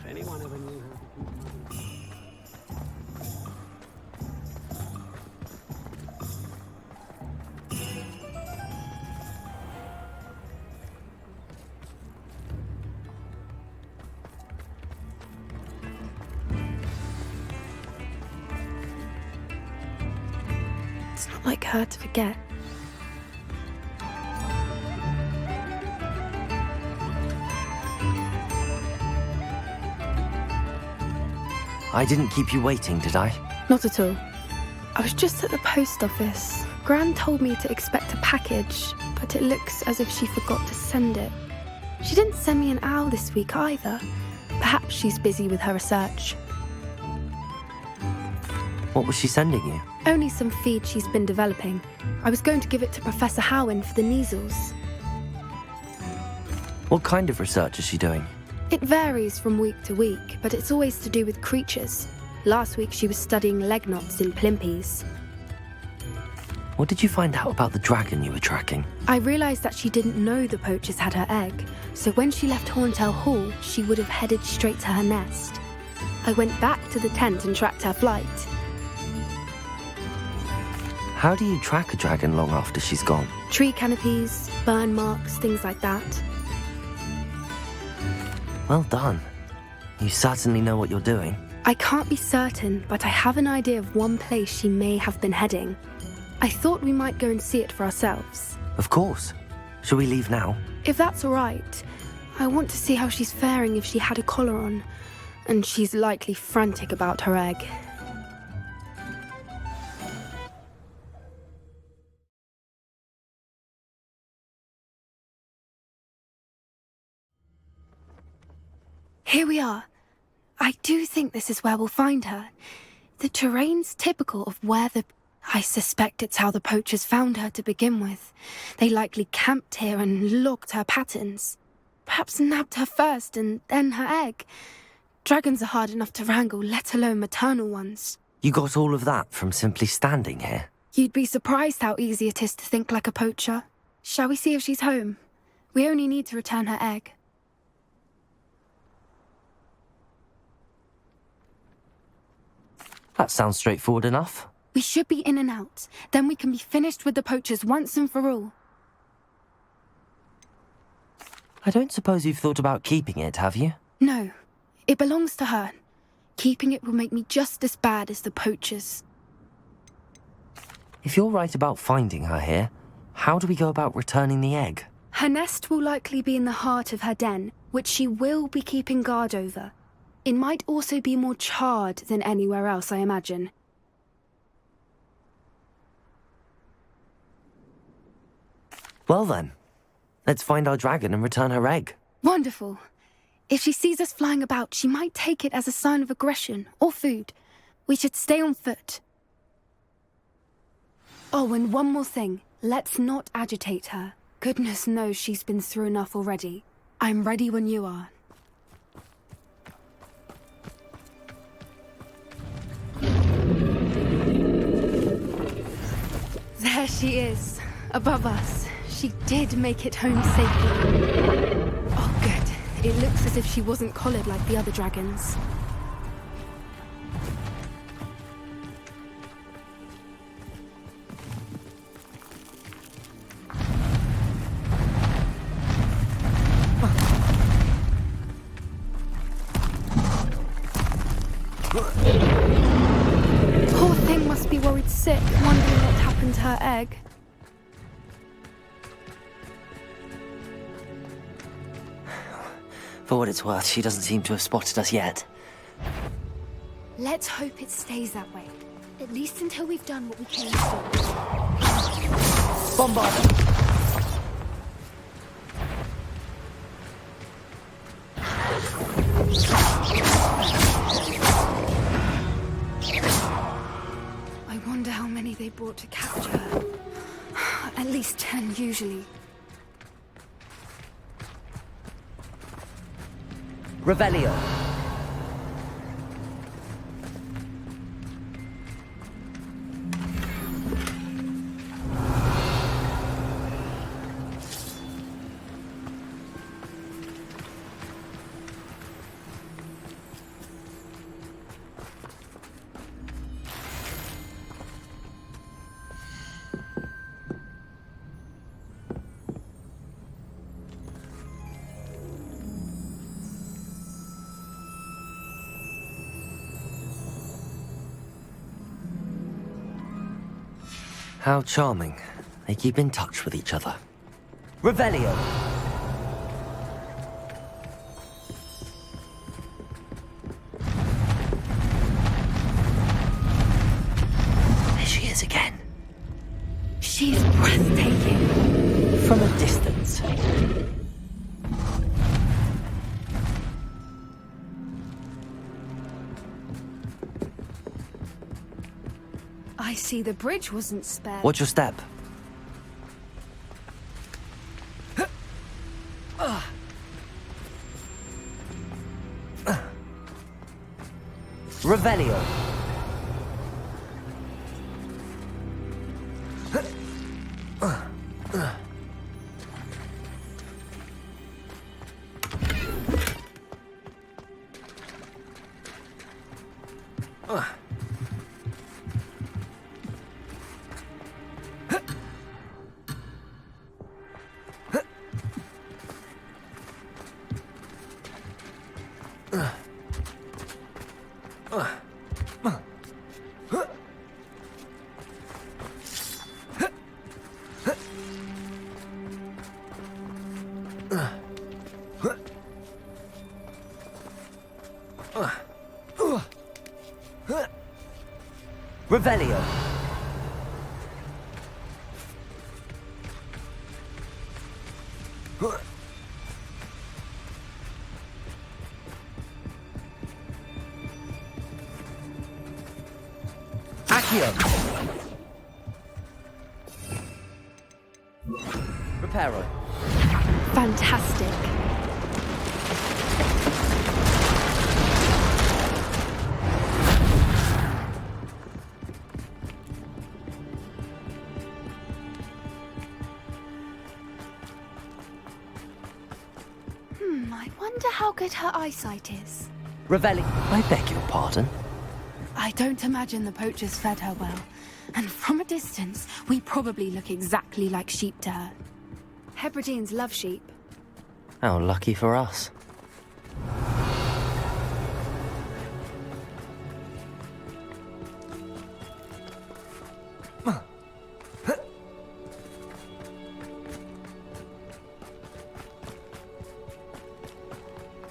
Anyone ever knew how to keep money? It's not like her to forget. I didn't keep you waiting, did I? Not at all. I was just at the post office. Gran told me to expect a package, but it looks as if she forgot to send it. She didn't send me an owl this week either. Perhaps she's busy with her research. What was she sending you? Only some feed she's been developing. I was going to give it to Professor Howin for the measles. What kind of research is she doing? It varies from week to week, but it's always to do with creatures. Last week she was studying leg knots in plimpies. What did you find out about the dragon you were tracking? I realised that she didn't know the poachers had her egg, so when she left Horntail Hall, she would have headed straight to her nest. I went back to the tent and tracked her flight. How do you track a dragon long after she's gone? Tree canopies, burn marks, things like that. Well done. You certainly know what you're doing. I can't be certain, but I have an idea of one place she may have been heading. I thought we might go and see it for ourselves. Of course. Shall we leave now? If that's all right. I want to see how she's faring if she had a collar on. And she's likely frantic about her egg. Here we are. I do think this is where we'll find her. The terrain's typical of where I suspect it's how the poachers found her to begin with. They likely camped here and logged her patterns. Perhaps nabbed her first and then her egg. Dragons are hard enough to wrangle, let alone maternal ones. You got all of that from simply standing here? You'd be surprised how easy it is to think like a poacher. Shall we see if she's home? We only need to return her egg. That sounds straightforward enough. We should be in and out. Then we can be finished with the poachers once and for all. I don't suppose you've thought about keeping it, have you? No. It belongs to her. Keeping it will make me just as bad as the poachers. If you're right about finding her here, how do we go about returning the egg? Her nest will likely be in the heart of her den, which she will be keeping guard over. It might also be more charred than anywhere else, I imagine. Well then, let's find our dragon and return her egg. Wonderful. If she sees us flying about, she might take it as a sign of aggression or food. We should stay on foot. Oh, and one more thing. Let's not agitate her. Goodness knows she's been through enough already. I'm ready when you are. There she is, above us. She did make it home safely. Oh, good. It looks as if she wasn't collared like the other dragons. egg. For what it's worth, she doesn't seem to have spotted us yet. Let's hope it stays that way. At least until we've done what we came to do. Bombard them! I wonder how many they brought to capture her. At least 10 usually. Revelio! How charming. They keep in touch with each other. Revelio! There she is again. She's breathtaking. From a distance. I see the bridge wasn't spared. Watch your step. Revelio. Revelio. Accio. Reparo. Fantastic. I wonder how good her eyesight is. Revelli. I beg your pardon. I don't imagine the poachers fed her well. And from a distance, we probably look exactly like sheep to her. Hebrideans love sheep. How lucky for us.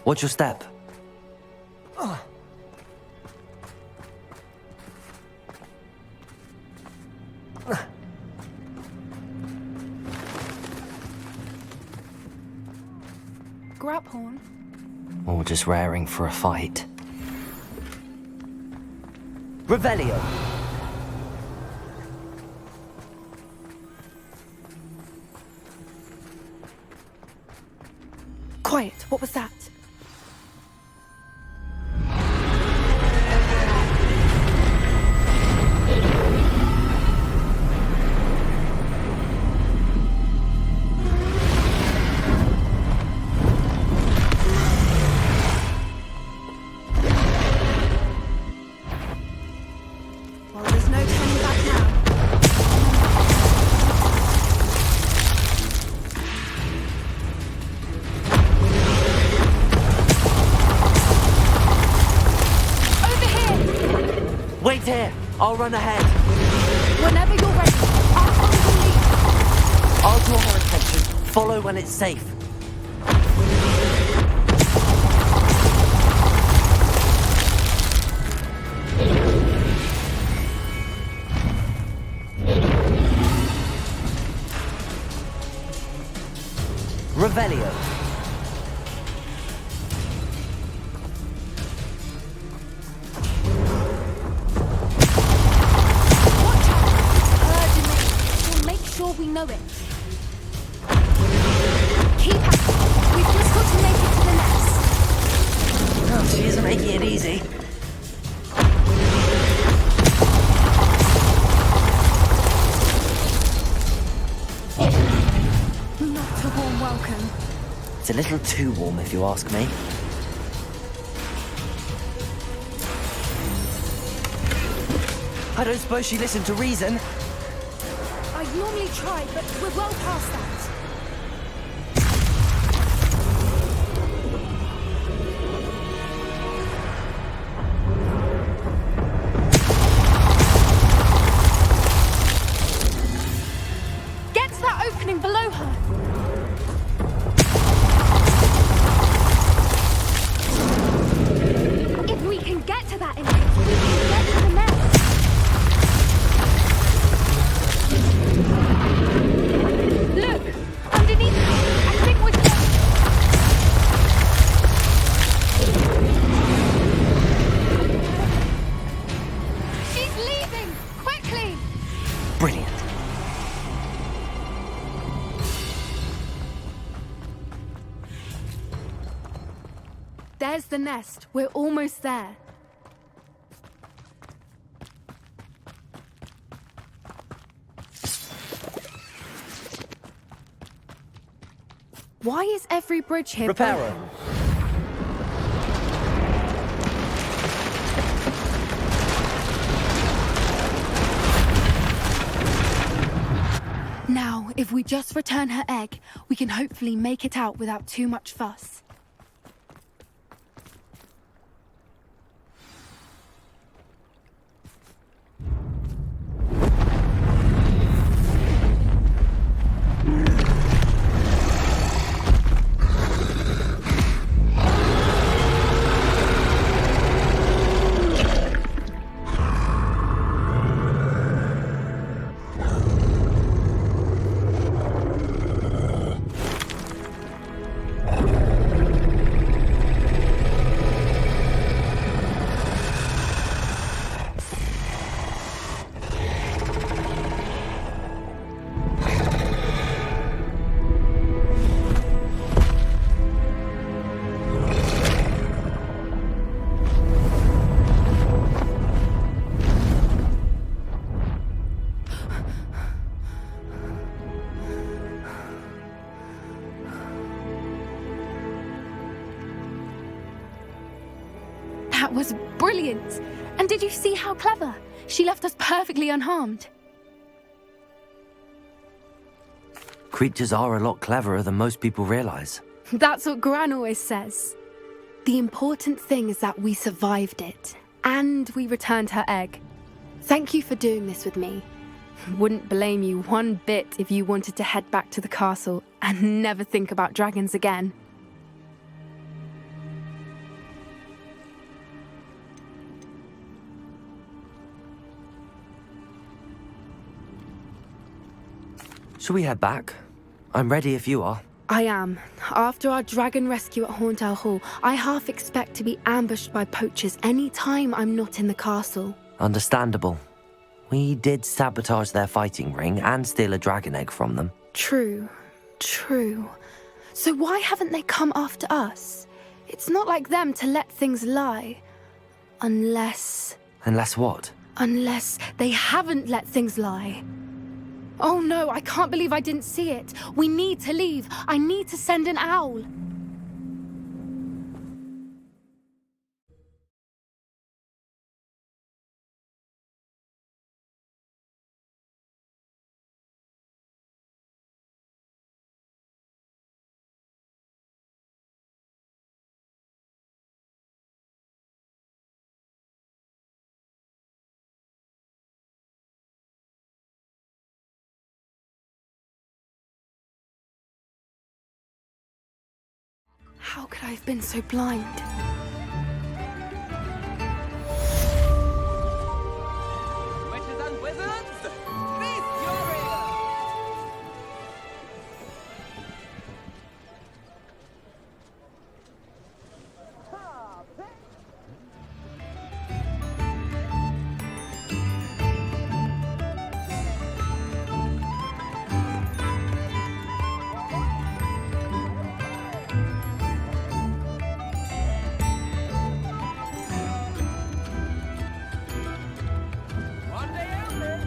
Watch your step. Graphorn. Or just raring for a fight. Revelio. Quiet, what was that? Well, there's no turning back now. Wait here. I'll run ahead. Whenever you're ready, I'll Follow when it's safe. Revelio. We'll make sure we know it. Keep up. We've just got to make it to the nest. Oh, she isn't making it easy. Not a warm welcome. It's a little too warm, if you ask me. I don't suppose she listened to reason. I'd normally try, but we're well past that. Get to that opening below her. If we can get to that entrance, we can get to the nest. Look! Underneath her! I think we're close! She's leaving! Quickly! Brilliant. There's the nest. We're almost there. Why is every bridge here Reparo. broken? Now, if we just return her egg, we can hopefully make it out without too much fuss. That was brilliant! And did you see how clever? She left us perfectly unharmed. Creatures are a lot cleverer than most people realize. That's what Gran always says. The important thing is that we survived it, and we returned her egg. Thank you for doing this with me. Wouldn't blame you one bit if you wanted to head back to the castle and never think about dragons again. Shall we head back? I'm ready if you are. I am. After our dragon rescue at Hauntel Hall, I half expect to be ambushed by poachers any time I'm not in the castle. Understandable. We did sabotage their fighting ring and steal a dragon egg from them. True. So why haven't they come after us? It's not like them to let things lie. Unless what? Unless they haven't let things lie. Oh no, I can't believe I didn't see it. We need to leave. I need to send an owl. How could I have been so blind? Witches and wizards, feast your ears! One day only.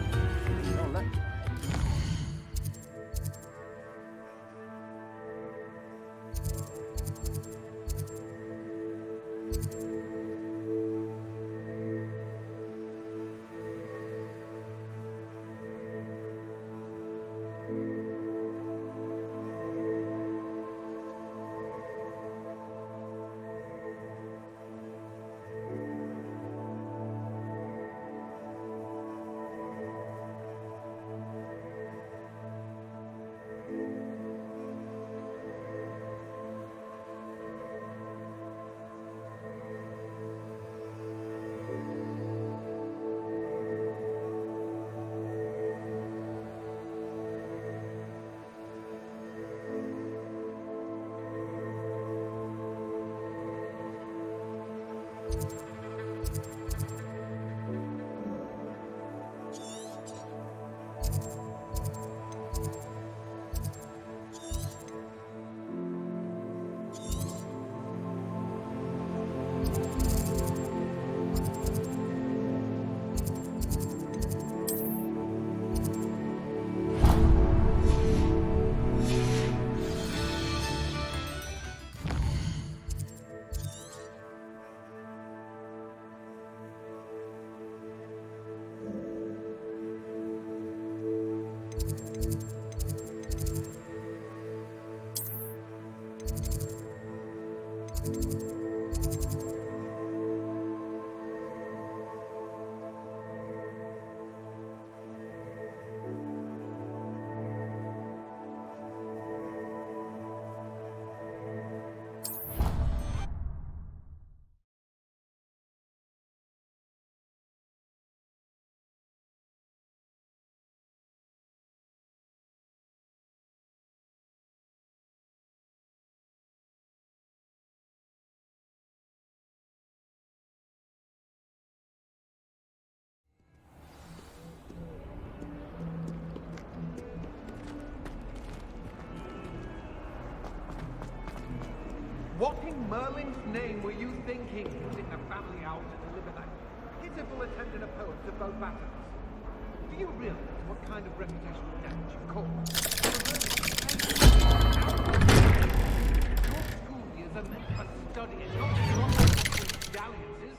What in Merlin's name were you thinking, putting the family out to deliver that pitiful attendant of poems to both battles? Do you realize what kind of reputational damage you caused? Your school years are meant for studying, not for dalliances.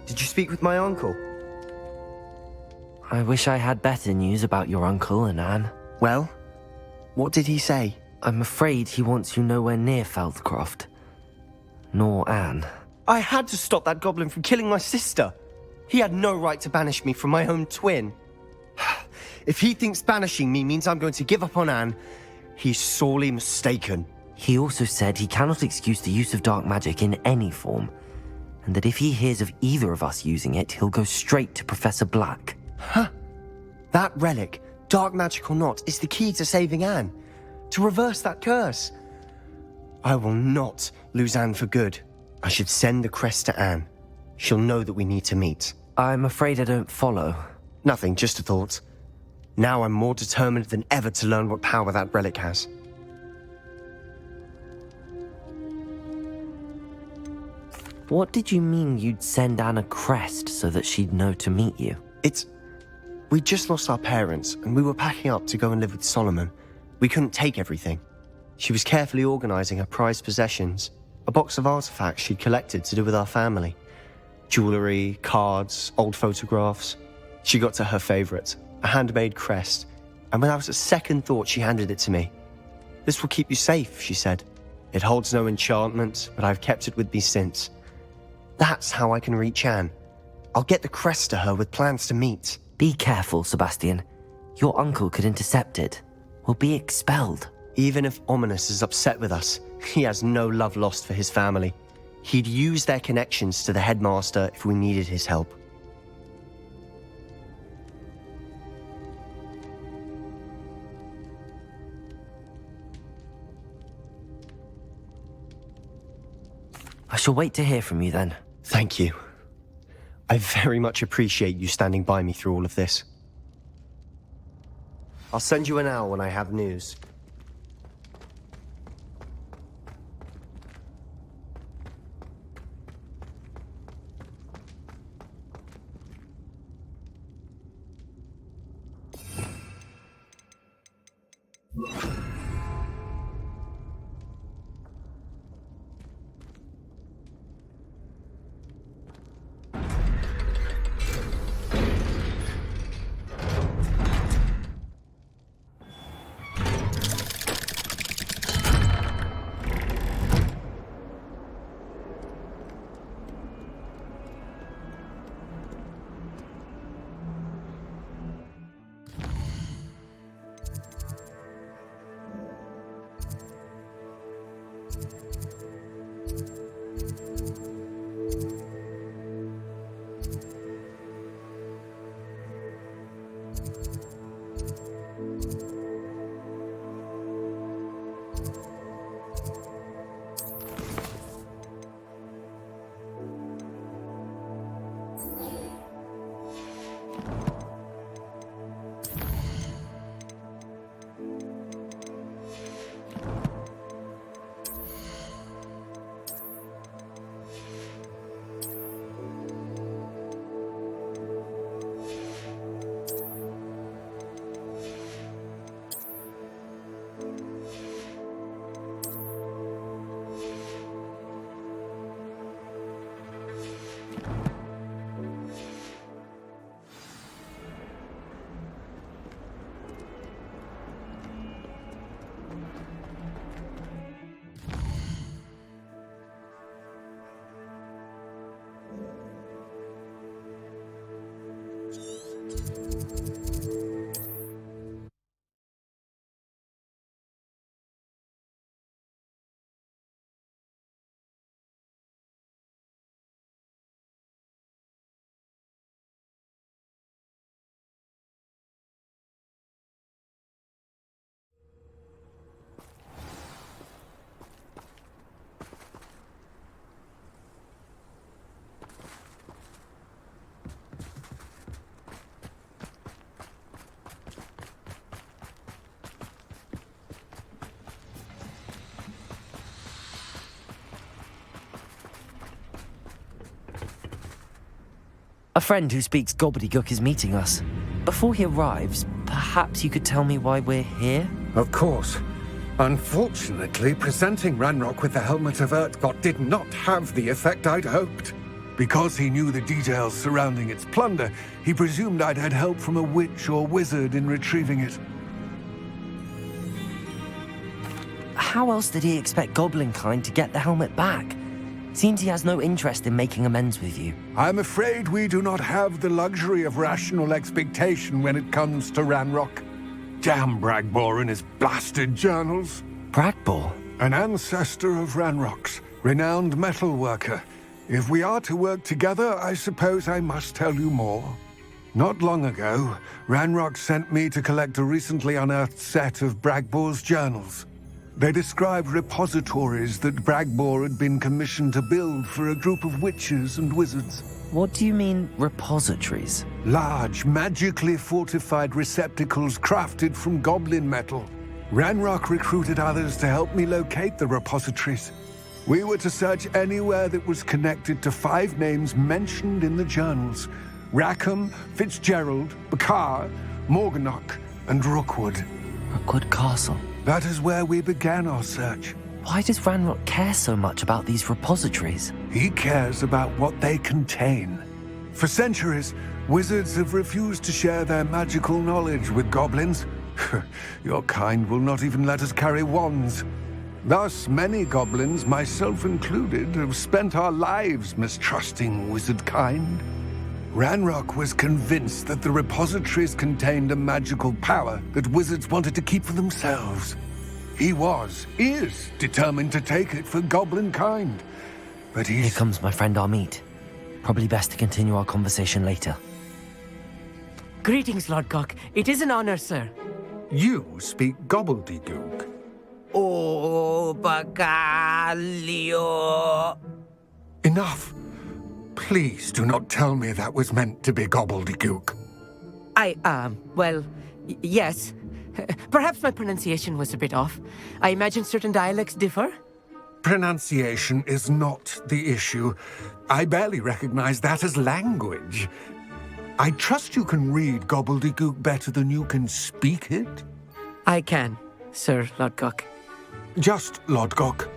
Did you speak with my uncle? I wish I had better news about your uncle and Anne. Well, what did he say? I'm afraid he wants you nowhere near Feldcroft. Nor Anne. I had to stop that goblin from killing my sister. He had no right to banish me from my own twin. If he thinks banishing me means I'm going to give up on Anne, he's sorely mistaken. He also said he cannot excuse the use of dark magic in any form, and that if he hears of either of us using it, he'll go straight to Professor Black. Huh? That relic, dark magic or not, is the key to saving Anne. To reverse that curse. I will not lose Anne for good. I should send the crest to Anne. She'll know that we need to meet. I'm afraid I don't follow. Nothing, just a thought. Now I'm more determined than ever to learn what power that relic has. What did you mean you'd send Anne a crest so that she'd know to meet you? We just lost our parents, and we were packing up to go and live with Solomon. We couldn't take everything. She was carefully organizing her prized possessions, a box of artifacts she'd collected to do with our family. Jewelry, cards, old photographs. She got to her favorite, a handmade crest, and without a second thought she handed it to me. "This will keep you safe," she said. "It holds no enchantment, but I've kept it with me since. That's how I can reach Anne. I'll get the crest to her with plans to meet." Be careful, Sebastian. Your uncle could intercept it. We'll be expelled. Even if Ominous is upset with us, he has no love lost for his family. He'd use their connections to the headmaster if we needed his help. I shall wait to hear from you then. Thank you. I very much appreciate you standing by me through all of this. I'll send you an owl when I have news. A friend who speaks gobbledygook is meeting us. Before he arrives, perhaps you could tell me why we're here? Of course. Unfortunately, presenting Ranrock with the Helmet of Urtkot did not have the effect I'd hoped. Because he knew the details surrounding its plunder, he presumed I'd had help from a witch or wizard in retrieving it. How else did he expect Goblinkind to get the helmet back? Seems he has no interest in making amends with you. I'm afraid we do not have the luxury of rational expectation when it comes to Ranrock. Damn Bragbor and his blasted journals. Bragbor? An ancestor of Ranrock's, renowned metal worker. If we are to work together, I suppose I must tell you more. Not long ago, Ranrock sent me to collect a recently unearthed set of Bragbor's journals. They described repositories that Bragbor had been commissioned to build for a group of witches and wizards. What do you mean, repositories? Large, magically fortified receptacles crafted from goblin metal. Ranrock recruited others to help me locate the repositories. We were to search anywhere that was connected to 5 names mentioned in the journals: Rackham, Fitzgerald, Bakar, Morganach, and Rookwood. Rookwood Castle. That is where we began our search. Why does Ranrock care so much about these repositories? He cares about what they contain. For centuries, wizards have refused to share their magical knowledge with goblins. Your kind will not even let us carry wands. Thus, many goblins, myself included, have spent our lives mistrusting wizard kind. Ranrock was convinced that the repositories contained a magical power that wizards wanted to keep for themselves. He is determined to take it for goblin kind. But Here he's... comes my friend Amit. Probably best to continue our conversation later. Greetings, Lord Cock. It is an honor, sir. You speak gobbledygook. Oh, Bacalio. Enough. Please do not tell me that was meant to be gobbledygook. Yes. Perhaps my pronunciation was a bit off. I imagine certain dialects differ. Pronunciation is not the issue. I barely recognize that as language. I trust you can read gobbledygook better than you can speak it? I can, Sir Lodgok. Just Lodgok.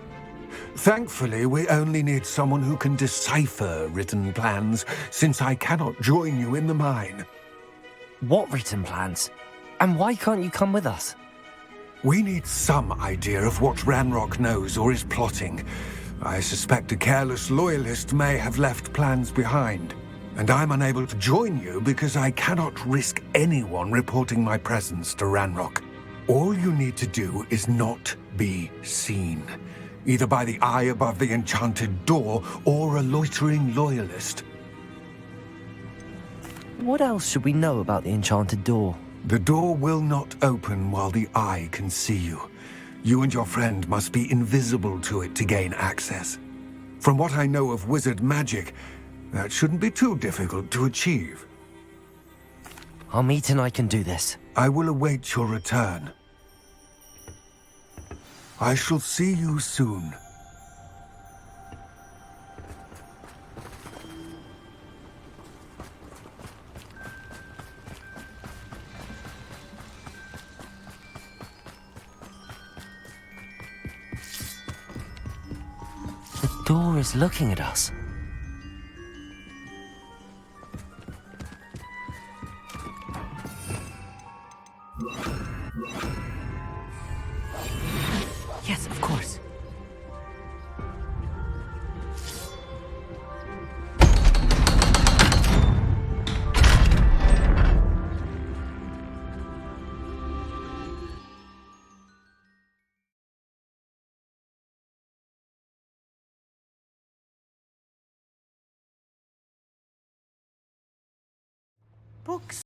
Thankfully, we only need someone who can decipher written plans, since I cannot join you in the mine. What written plans? And why can't you come with us? We need some idea of what Ranrock knows or is plotting. I suspect a careless loyalist may have left plans behind. And I'm unable to join you because I cannot risk anyone reporting my presence to Ranrock. All you need to do is not be seen, either by the eye above the enchanted door or a loitering loyalist. What else should we know about the enchanted door? The door will not open while the eye can see you. You and your friend must be invisible to it to gain access. From what I know of wizard magic, that shouldn't be too difficult to achieve. Amit and I can do this. I will await your return. I shall see you soon. The door is looking at us. Yes, of course. Books.